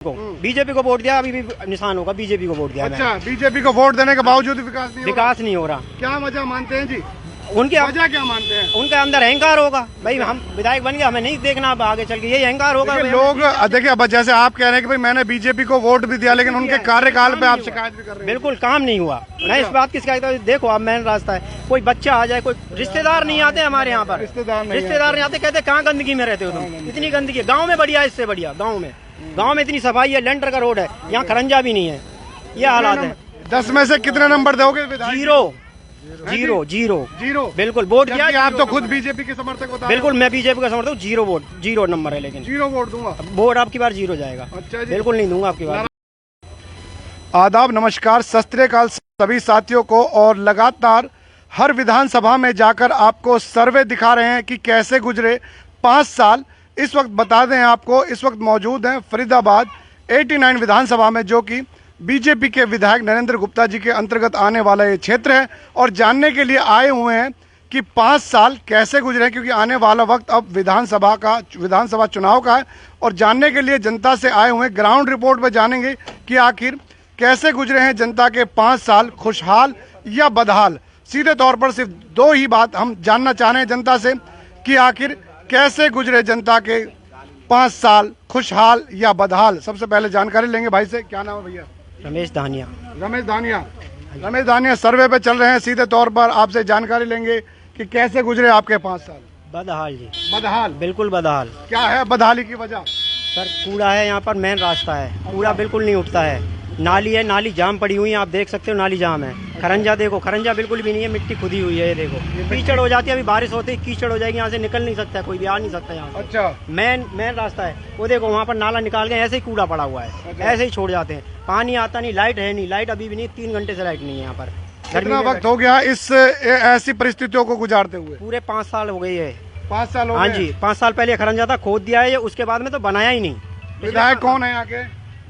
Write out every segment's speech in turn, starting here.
BJP को vote दिया, अभी भी निशान होगा बीजेपी को वोट दिया। अच्छा, बीजेपी को वोट देने के बावजूद विकास नहीं हो रहा। क्या वजह मानते हैं जी? उनके वजह क्या मानते हैं? उनके अंदर अहंकार होगा। भाई हम विधायक बन गए, हमें नहीं देखना अब आगे चल के, यही अहंकार होगा। लोग देखिए, अब जैसे आप कह रहे हैं कि भाई मैंने बीजेपी को वोट भी दिया, लेकिन उनके कार्यकाल पे आप शिकायत भी कर रहे हैं। बिल्कुल काम नहीं हुआ। मैं इस बात की शिकायत, देखो अब मेन रास्ता है, कोई बच्चा आ जाए, कोई रिश्तेदार नहीं आते हमारे यहाँ पर, रिश्तेदार नहीं आते, कहते कहाँ गंदगी में रहते हो तुम, इतनी गंदगी। गाँव में बढ़िया, इससे बढ़िया गाँव में इतनी सफाई है, लेंटर का रोड है, यहाँ खरंजा भी नहीं है। ये हालात है। 10 में से कितने नंबर दोगे? जीरो। बिल्कुल वोट दिया। आप तो खुद बीजेपी के समर्थक बता। बिल्कुल मैं बीजेपी का समर्थक हूँ। जीरो नंबर है, लेकिन जीरो वोट दूंगा। वोट आपकी बार जीरो जाएगा। अच्छा जी। बिल्कुल नहीं दूंगा आपकी बार। आदाब, नमस्कार, सत श्री अकाल सभी साथियों को। और लगातार हर विधानसभा में जाकर आपको सर्वे दिखा रहे हैं कि कैसे गुजरे 5 साल। इस वक्त बता दें आपको, इस वक्त मौजूद हैं फरीदाबाद 89 विधानसभा में, जो कि बीजेपी के विधायक नरेंद्र गुप्ता जी के अंतर्गत आने वाला ये क्षेत्र है। और जानने के लिए आए हुए हैं कि 5 साल कैसे गुजरे, क्योंकि आने वाला वक्त अब विधानसभा चुनाव का है। और जानने के लिए जनता से आए हुए, ग्राउंड रिपोर्ट पर जानेंगे कि आखिर कैसे गुजरे हैं जनता के 5 साल, खुशहाल या बदहाल। सीधे तौर पर सिर्फ 2 ही बात हम जानना चाह रहे हैं जनता से कि आखिर कैसे गुजरे जनता के 5 साल, खुशहाल या बदहाल। सबसे पहले जानकारी लेंगे भाई से। क्या नाम है भैया? रमेश धानिया। रमेश धानिया सर्वे पे चल रहे हैं। सीधे तौर पर आपसे जानकारी लेंगे कि कैसे गुजरे आपके 5 साल। बदहाल जी। बदहाल? बिल्कुल बदहाल। क्या है बदहाली की वजह? सर कूड़ा है यहाँ पर, मेन रास्ता है, कूड़ा बिल्कुल नहीं उठता है। नाली है, नाली जाम पड़ी हुई है, आप देख सकते हो, नाली जाम है। खरंजा देखो, खरंजा बिल्कुल भी नहीं है, मिट्टी खुदी हुई है। ये देखो, कीचड़ हो जाती है, अभी बारिश होती है कीचड़ हो जाएगी, यहाँ से निकल नहीं सकता, कोई भी आ नहीं सकता यहाँ। अच्छा। मेन रास्ता है वो देखो, वहाँ पर नाला निकाल के ऐसे ही कूड़ा पड़ा हुआ है। अच्छा। ऐसे ही छोड़ जाते हैं, पानी आता नहीं, लाइट है नहीं, लाइट अभी भी नहीं, 3 घंटे से लाइट नहीं है यहाँ पर। कितना वक्त हो गया इस ऐसी परिस्थितियों को गुजारते हुए? पूरे 5 साल हो गए है। 5 साल हो गए? हाँ जी, 5 साल पहले खरंजा था, खोद दिया है, उसके बाद में तो बनाया ही नहीं। विधायक कौन है यहाँ के?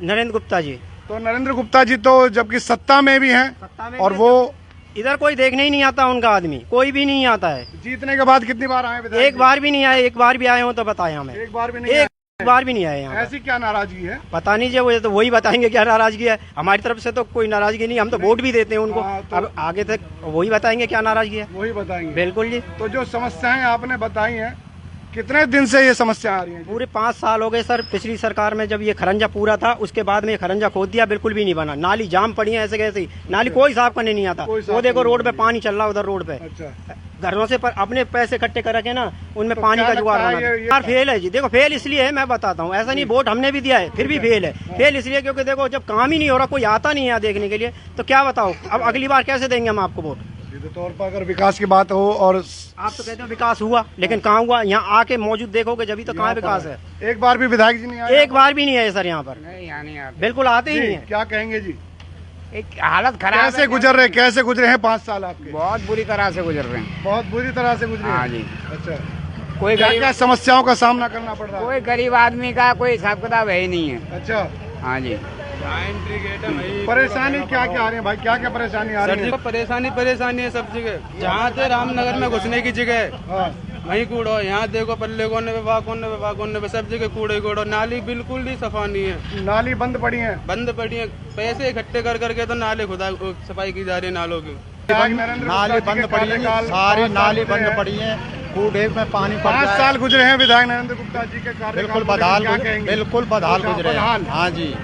नरेंद्र गुप्ता जी। तो नरेंद्र गुप्ता जी तो जबकि सत्ता में भी हैं, और वो इधर कोई देखने ही नहीं आता, उनका आदमी कोई भी नहीं आता है। जीतने के बाद कितनी बार आए विधायक? एक बार भी नहीं आए। एक बार भी आए हो तो बताएं हमें। एक बार भी नहीं? एक बार भी नहीं आए यहाँ। ऐसी क्या नाराजगी है? पता नहीं जी, वो तो वही बताएंगे क्या नाराजगी है। हमारी तरफ से तो कोई नाराजगी नहीं, हम तो वोट भी देते हैं उनको। तो अब आगे तक वही बताएंगे क्या नाराजगी है। वही बताएंगे। बिल्कुल जी। तो जो समस्याएं आपने बताई हैं, कितने दिन से ये समस्या आ रही है? पूरे 5 साल हो गए सर। पिछली सरकार में जब ये खरंजा पूरा था, उसके बाद में ये खरंजा खोद दिया, बिल्कुल भी नहीं बना। नाली जाम पड़ी है ऐसे कैसे, नाली कोई साफ करने नहीं आता। वो देखो रोड पे पानी चल रहा है, उधर रोड पे। अच्छा। घरों से पर अपने पैसे इकट्ठे कर रखे ना, उनमें तो पानी का जुगाड़ यार फेल है जी। देखो फेल इसलिए है, मैं बताता हूँ, ऐसा नहीं वोट हमने भी दिया है फिर भी फेल है। फेल इसलिए क्योंकि देखो जब काम ही नहीं हो रहा, कोई आता नहीं है देखने के लिए, तो क्या बताओ अब अगली बार कैसे देंगे हम आपको वोट। सीधे तौर पर अगर विकास की बात हो, और आप तो कहते हो विकास हुआ, लेकिन कहाँ हुआ? यहाँ आके मौजूद देखोगे जब तो कहाँ विकास है। एक बार भी विधायक जी नहीं आए? एक बार भी नहीं आए सर यहाँ पर। नहीं, बिल्कुल आते ही नहीं है। क्या कहेंगे जी? एक हालत खराब कैसे गुजर रहे हैं 5 साल आपके? बहुत बुरी तरह से गुजर रहे हैं। बहुत बुरी तरह से गुजरे? हाँ जी। अच्छा। कोई क्या समस्याओं का सामना करना पड़ रहा है? कोई गरीब आदमी का कोई हिसाब किताब है ही नहीं है। अच्छा। हाँ जी। परेशानी क्या क्या आ रही है भाई? क्या क्या परेशानी आ रही है? परेशानी है सब जगह। जहाँ से रामनगर में घुसने की जगह है, वहीं कूड़ा। यहाँ देखो पल्ले कोने पे सब जगह कूड़ा। नाली बिल्कुल ही सफा नहीं है, नाली बंद पड़ी है। पैसे इकट्ठे कर करके तो नाले खुदा सफाई की जा रही है नालों की। नाली बंद पड़ी है, सारी नाली बंद पड़ी है, कूड़े में पानी। 5 साल गुजरे हैं विधायक नरेंद्र गुप्ता जी के कार्यकाल। बिल्कुल बदहाल गुजरे। हाँ जी।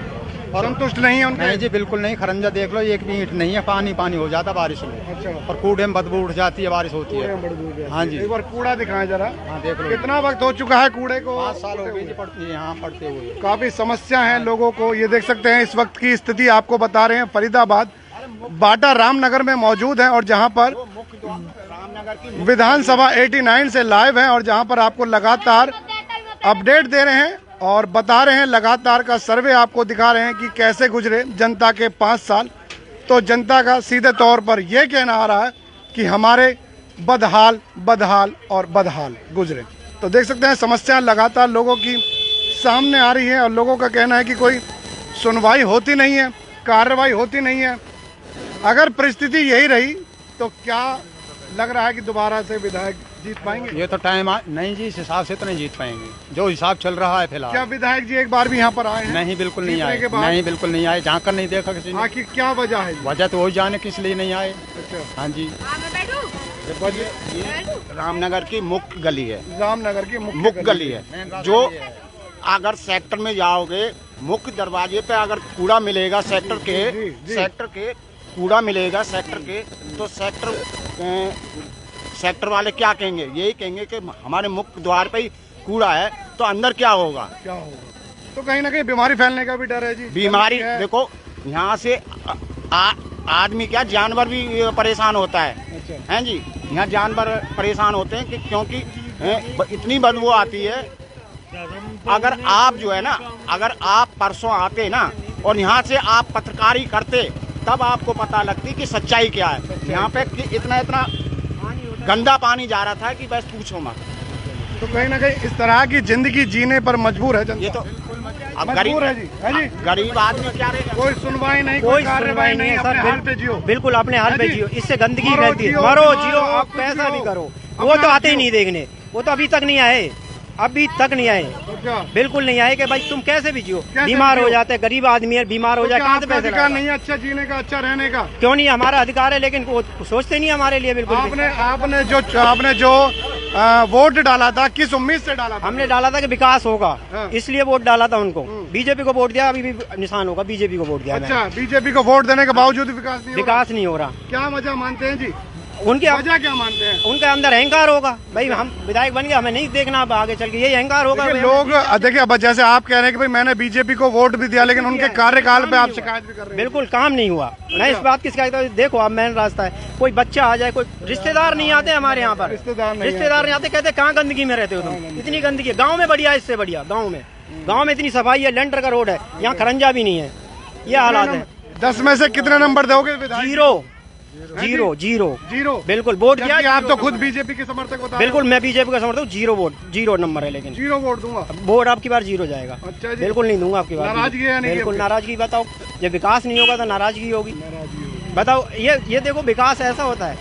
और संतुष्ट नहीं है उनके? नहीं जी, बिल्कुल नहीं। खरंजा देख लो, एक भी ईंट नहीं है, पानी हो जाता बारिश में। अच्छा। और कूड़े में बदबू उठ जाती है, बारिश होती है। हाँ जी। एक बार कूड़ा दिखाएं जरा। हाँ देख लो। कितना वक्त हो चुका है कूड़े को? 5 साल हो गए जी पड़ती है यहाँ पड़ते हुए। काफी समस्या है लोगों को। ये देख सकते हैं इस वक्त की स्थिति आपको बता रहे हैं। फरीदाबाद बाटा रामनगर में मौजूद है, और जहाँ पर विधानसभा 89 से लाइव है, और जहाँ पर आपको लगातार अपडेट दे रहे हैं और बता रहे हैं, लगातार का सर्वे आपको दिखा रहे हैं कि कैसे गुजरे जनता के 5 साल। तो जनता का सीधे तौर पर यह कहना आ रहा है कि हमारे बदहाल गुजरे। तो देख सकते हैं समस्याएं लगातार लोगों की सामने आ रही है, और लोगों का कहना है कि कोई सुनवाई होती नहीं है, कार्रवाई होती नहीं है। अगर परिस्थिति यही रही तो क्या लग रहा है कि दोबारा से विधायक जीत पाएंगे? ये तो टाइम नहीं जी, इस हिसाब से तो नहीं जीत पाएंगे जो हिसाब चल रहा है फिलहाल। क्या विधायक जी एक बार भी यहाँ पर आए हैं? नहीं, बिल्कुल नहीं जीतने आए। के बाद? नहीं, बिल्कुल नहीं आए, झाँक कर नहीं देखा किसी ने। आखिर क्या वजह है? वजह तो वही जाने किस लिए नहीं आए। अच्छा, हाँ जी, रामनगर की मुख्य गली है, रामनगर की मुख्य गली है। जो अगर सेक्टर में जाओगे, मुख्य दरवाजे पे अगर कूड़ा मिलेगा सेक्टर के कूड़ा मिलेगा सेक्टर के, तो सेक्टर वाले क्या कहेंगे? यही कहेंगे कि हमारे मुख्य द्वार पे ही कूड़ा है, तो अंदर क्या होगा? क्या होगा? तो कहीं ना कहीं बीमारी फैलने का भी डर है जी। बीमारी है। देखो, यहाँ से आदमी क्या, जानवर भी परेशान होता है। अच्छा, हैं जी, यहाँ जानवर परेशान होते हैं कि क्योंकि इतनी बदबू आती है। अगर आप जो है ना, अगर आप परसों आते ना और यहाँ से आप पत्रकारी करते, तब आपको पता लगती कि सच्चाई क्या है। यहाँ पे कि इतना गंदा पानी जा रहा था कि बस पूछो मत। तो कहीं ना कहीं इस तरह की जिंदगी जीने पर मजबूर है जनता। ये तो अब मजबूर है जी। है जी, गरीब आदमी क्या रहेगा? कोई सुनवाई नहीं, कोई कार्रवाई नहीं, है अपने सर। हाल पे जियो। बिल्कुल अपने हाल पे है जी? जियो, इससे गंदगी मरो फैलती है। जियो, मरो बीमार जियो, हो, आप कुछ कैसा भी जियो। करो, वो अपना तो आते ही जियो। नहीं देखने, वो तो अभी तक नहीं आए, अभी तक नहीं आए, अच्छा, बिल्कुल नहीं आए कि भाई तुम कैसे भी जियो। कैसे बीमार हो जियो? जाते, गरीब आदमी है, बीमार हो तो जाए, क्या कहाँ से आपका पैसे अधिकार लाएगा? नहीं है अच्छा जीने का, अच्छा रहने का? क्यों नहीं, हमारा अधिकार है, लेकिन वो सोचते नहीं हमारे लिए बिल्कुल भी। आपने जो वोट डाला था, किस उम्मीद से डाला था? हमने डाला था कि विकास होगा, हाँ। इसलिए वोट डाला था उनको। बीजेपी को वोट दिया, अभी भी निशान होगा, बीजेपी को वोट दिया मैंने। अच्छा, बीजेपी को वोट देने के बावजूद विकास नहीं हो रहा? विकास नहीं हो रहा, क्या वजह मानते हैं जी? उनके वजह क्या मानते हैं? उनके अंदर अहंकार होगा। भाई हम विधायक बन गए, हमें नहीं देखना अब आगे चल के, यही अहंकार होगा। देखिए, भाई, लोग देखिए, अब जैसे आप कह रहे हैं कि भाई मैंने बीजेपी को वोट भी दिया, लेकिन उनके कार्यकाल पे आप शिकायत भी कर रहे हैं। बिल्कुल काम नहीं हुआ। मैं इस बात की शिकायत है, देखो अब मेन रास्ता है, कोई बच्चा आ जाए, कोई रिश्तेदार नहीं आते हमारे यहाँ पर, रिश्तेदार नहीं आते, कहते कहाँ गंदगी में रहते हो तुम, इतनी गंदगी है। गाँव में बढ़िया, इससे बढ़िया गाँव में इतनी सफाई है, लेंटर का रोड है, यहाँ खरंजा भी नहीं है, ये हालात है। 10 में से कितने नंबर दोगे विधायक? जीरो। जीरो। बिल्कुल वोट दिया, जबकि आप तो खुद बीजेपी के समर्थक बता रहे हो। बिल्कुल मैं बीजेपी का समर्थक हूँ, जीरो वोट, जीरो नंबर है, लेकिन जीरो वोट दूंगा। वोट आपकी बार जीरो जाएगा। अच्छा जी। बिल्कुल नहीं दूंगा आपकी बार। नाराजगी है या नहीं? बिल्कुल नाराजगी। बताओ, जब विकास नहीं होगा तो नाराजगी होगी। बताओ, ये देखो विकास ऐसा होता है,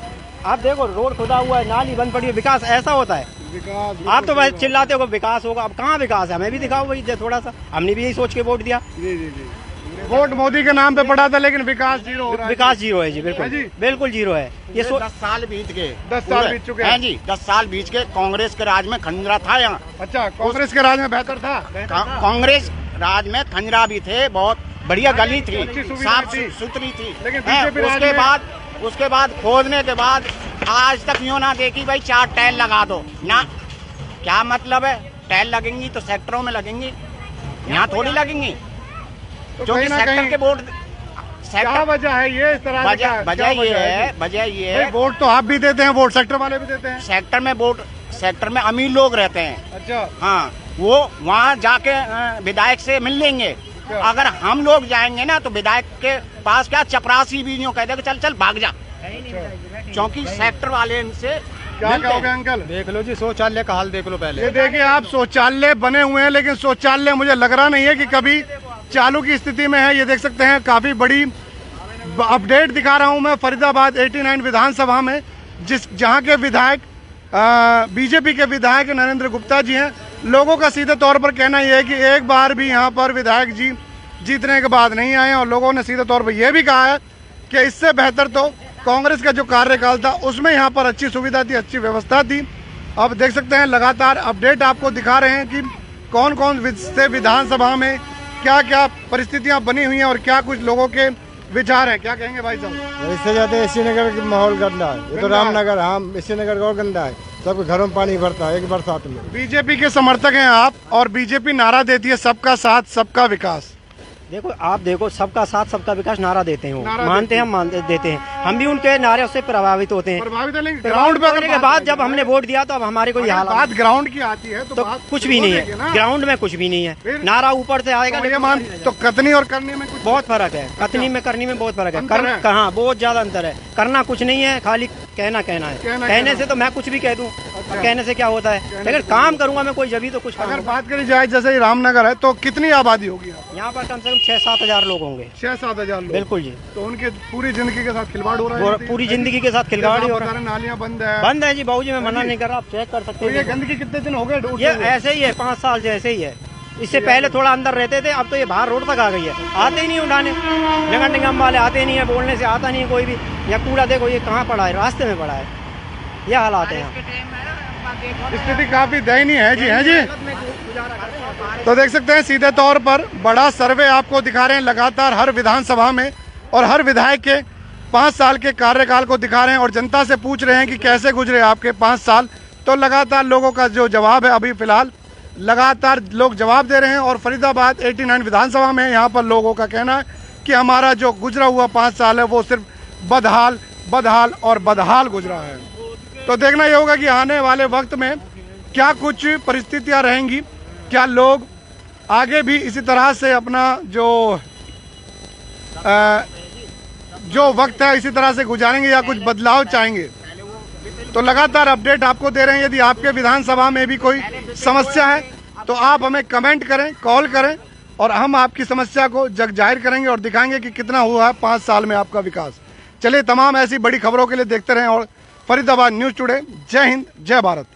आप देखो रोड खुदा हुआ है, नाली बंद पड़ी है, विकास ऐसा होता है। विकास आप तो बस चिल्लाते हो कि विकास होगा, अब कहाँ विकास है? हमें भी दिखाओ भाई थोड़ा सा, हमने भी यही सोच के वोट दिया। जी। वोट मोदी के नाम पे पड़ा था, लेकिन विकास जीरो हो रहा है। विकास जीरो है जी, बिल्कुल है जी? बिल्कुल जीरो है। ये 10 साल बीत गए, 10 साल बीत चुके हैं जी, 10 साल बीत गए। कांग्रेस के राज में खंजरा था यहाँ। अच्छा, कांग्रेस के राज में बेहतर था। कांग्रेस राज में खंजरा भी थे, बहुत बढ़िया गली थी, अच्छी सुविधा साफ थी। सुथरी थी। लेकिन हैं, बीजेपी राज उसके बाद खोदने के बाद आज तक यूँ ना देखी भाई 4 टाइल लगा दो ना। क्या मतलब है? टाइल लगेंगी तो सेक्टरों में लगेंगी, यहाँ थोड़ी लगेंगी। तो क्योंकि कहीं ना सेक्टर कहीं के वोट, क्या वजह है ये इस तरह से? वजह ये है, वोट तो आप भी देते हैं, वोट सेक्टर वाले भी देते हैं। सेक्टर में अमीर लोग रहते हैं। अच्छा, हाँ, वो वहाँ जाके विधायक से मिल लेंगे। अगर हम लोग जाएंगे ना तो विधायक के पास क्या चपरासी भी नहीं, कह देगा चल भाग जा, क्योंकि सेक्टर वाले इनसे क्या कहोगे अंकल? देख लो जी, शौचालय का हाल देख लो पहले। ये देखिए, आप शौचालय बने हुए हैं, लेकिन शौचालय मुझे लग रहा नहीं है कि कभी चालू की स्थिति में है। ये देख सकते हैं, काफी बड़ी अपडेट दिखा रहा हूं मैं फरीदाबाद 89 विधानसभा में, जहां के विधायक बीजेपी के विधायक नरेंद्र गुप्ता जी हैं। लोगों का सीधे तौर पर कहना यह है कि एक बार भी यहां पर विधायक जी जीतने के बाद नहीं आए, और लोगों ने सीधे तौर पर यह भी कहा है कि इससे बेहतर तो कांग्रेस का जो कार्यकाल था उसमें यहाँ पर अच्छी सुविधा थी, अच्छी व्यवस्था थी। अब देख सकते हैं, लगातार अपडेट आपको दिखा रहे हैं कि कौन कौन से विधानसभा में क्या क्या परिस्थितियां बनी हुई हैं और क्या कुछ लोगों के विचार हैं। क्या कहेंगे भाई साहब? इससे ज्यादा एसी नगर का माहौल गंदा है। ये तो रामनगर, हाँ, एसी नगर का और गंदा है, सबके घरों में पानी भरता है एक बरसात में। बीजेपी के समर्थक हैं आप, और बीजेपी नारा देती है सबका साथ सबका विकास। देखो आप देखो, सबका साथ सबका विकास नारा देते हैं, वो नारा मानते हैं, हम देते हैं, हम भी उनके नारे से प्रभावित होते हैं। प्रभावित है, लेकिन ग्राउंड पे अगर करने के बाद जब हमने वोट दिया तो अब हमारे को ये हाल बात ग्राउंड की आती है तो बात कुछ भी नहीं होगी है, ना। ग्राउंड में कुछ भी नहीं है, फिर? नारा ऊपर से आएगा। तो ये मान तो कथनी और करने में कुछ बहुत फर्क है, कथनी में करनी में बहुत फर्क है। अंतर है? कहाँ बहुत ज्यादा अंतर है। करना कुछ नहीं है, खाली कहना है। कहना कहने से तो मैं कुछ भी कह दूं, अब कहने से क्या होता है, लेकिन काम करूंगा मैं कोई जभी तो कुछ अगर करूंगा। बात करी जाए जैसे ही रामनगर है तो कितनी आबादी होगी यहाँ? यहाँ पर कम से कम 6-7 हजार लोग होंगे। 6-7 हजार लोग। बिल्कुल जी, तो उनके पूरी जिंदगी के साथ खिलवाड़ हो रहा है। पूरी जिंदगी के साथ खिलवाड़ ही हो रहा है। नालियाँ बंद है। बंद है जी बाबूजी, मैं मना नहीं कर रहा, आप चेक कर सकते तो ये हैं। गंदगी कितने दिन हो गए? ये ऐसे ही है, 5 साल से ऐसे ही है। इससे पहले थोड़ा अंदर रहते थे, अब तो ये बाहर रोड तक आ गई है। आते ही नहीं उठाने, नगर निगम वाले आते नहीं है, बोलने से आता नहीं है कोई भी। या कूड़ा देखो ये कहाँ पड़ा है, रास्ते में पड़ा है। ये हालात है यहाँ। स्थिति काफी दयनीय है जी, है जी। तो देख सकते हैं सीधे तौर पर बड़ा सर्वे आपको दिखा रहे हैं लगातार हर विधानसभा में, और हर विधायक के 5 साल के कार्यकाल को दिखा रहे हैं और जनता से पूछ रहे हैं कि कैसे गुजरे आपके 5 साल। तो लगातार लोगों का जो जवाब है, अभी फिलहाल लगातार लोग जवाब दे रहे हैं। और फरीदाबाद 89 विधानसभा में यहाँ पर लोगों का कहना है कि हमारा जो गुजरा हुआ 5 साल है वो सिर्फ बदहाल बदहाल और बदहाल गुजरा है। तो देखना ये होगा कि आने वाले वक्त में क्या कुछ परिस्थितियां रहेंगी, क्या लोग आगे भी इसी तरह से अपना जो वक्त है इसी तरह से गुजारेंगे या कुछ बदलाव चाहेंगे। तो लगातार अपडेट आपको दे रहे हैं। यदि आपके विधानसभा में भी कोई समस्या है तो आप हमें कमेंट करें, कॉल करें, और हम आपकी समस्या को जग जाहिर करेंगे और दिखाएंगे कि कितना हुआ है 5 साल में आपका विकास। चलिए, तमाम ऐसी बड़ी खबरों के लिए देखते रहें और फरीदाबाद न्यूज़ टुडे। जय हिंद, जय भारत।